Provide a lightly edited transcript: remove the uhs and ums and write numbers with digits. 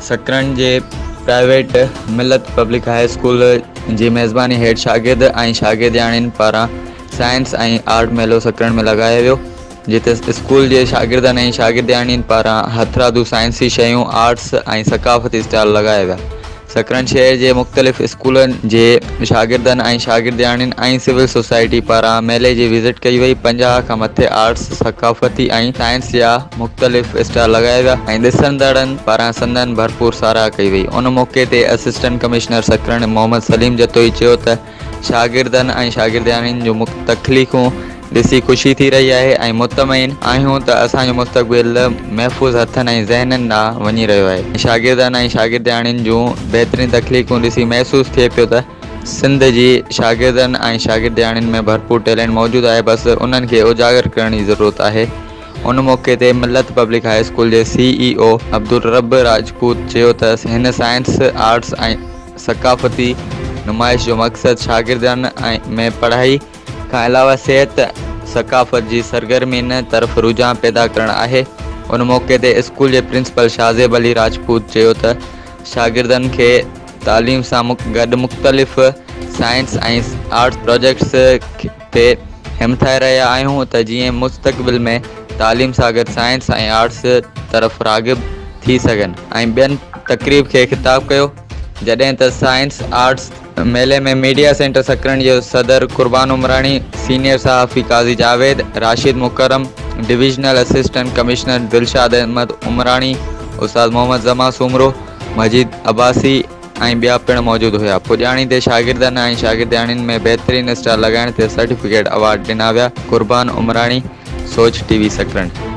सकरन जे private मिलत public high school जी मेज़बानी हेठ शागिर्द ऐं शागिर्दियाणियुनि पारां साइंस ऐं आर्ट मेलो सकरन में लगायो वियो, जिते स्कूल जे शागिर्दनि ऐं शागिर्दियाणियुनि पारां हथरादू साइंसी शयूं, आर्ट्स ऐं सकाफ़ती स्टॉल लगाया विया। सकरन शहर जे मुख़्तलिफ़ स्कूलनि जे शागिर्दनि ऐं शागिर्दियाणियुनि ऐं सिविल सोसाइटी पारां मेले जी विज़िट कई वई। 50 खां मथे आर्ट्स, सकाफ़ती ऐं साइंस जा मुख़्तलिफ़ स्टॉल लगाया विया ऐं ॾिसंदड़नि पारां संदनि भरपूर साराह कई वई। उन मौक़े ते असिस्टेंट कमिश्नर सकरन मोहम्मद सलीम जतोई चयो त शागिर्दनि ऐं शागिर्दियाणियुनि जूं तख़लीक़ूं ॾिसी ख़ुशी थी रही आहे ऐं मुतमइन आहियूं त असांजो मुस्तक़बिल महफ़ूज़ हथनि ऐं ज़हननि ॾांहुं वञी रहियो आहे। शागिर्दनि ऐं शागिर्दियाणियुनि जूं बहितरीन तख़लीक़ूं ॾिसी महसूस थिए पियो त सिंध जी शागिर्दनि ऐं शागिर्दियाणियुनि में भरपूर टैलेंट मौजूदु आहे, बसि उन्हनि खे उजागर करण जी ज़रूरत आहे। उन मौक़े ते मिलत पब्लिक हाई स्कूल जे CEO अब्दुल रब राजपूत चयो त हिन साइंस, आर्ट्स ऐं सकाफ़ती नुमाइश जो मक़सदु शागिर्दनि में पढ़ाई खां अलावा सिहत सकाफ़त जी सरगर्मियुनि तरफ़ रुझान पैदा करणु आहे। उन मौक़े ते स्कूल जे प्रिंसिपल शाज़ेब अली राजपूत चयो त शागिर्दनि खे तालीम सां गॾु मुख़्तलिफ़ साइंस ऐं आर्ट्स प्रोजेक्ट्स ते हिमथाए रहिया आहियूं त जीअं मुस्तक़बिल में तालीम सां गॾु साइंस ऐं आर्ट्स तरफ़ राग़िब थी सघनि ऐं ॿियनि तक़रीब खे ख़िताब कयो। जॾहिं त साइंस आर्ट्स मेले में मीडिया सेंटर सकरन जो सदर कुर्बान उमरानी, सीनियर सहाफ़ी Qazi Javed, Rashid Mukarram, divisional assistant commissioner Dilshad Ahmed Umrani, Ustad Mohammad Zama Soomro, मजीद अब्बासी ऐं ॿिया पिणु मौजूदु हुआ। पुॼाणी ते शागिर्दनि ऐं शागिर्दियाणियुनि में बहितरीन स्टॉल लॻाइण ते सर्टिफिकेट अवार्ड ॾिना विया। कुर्बान उमरानी, सोच TV सकरन।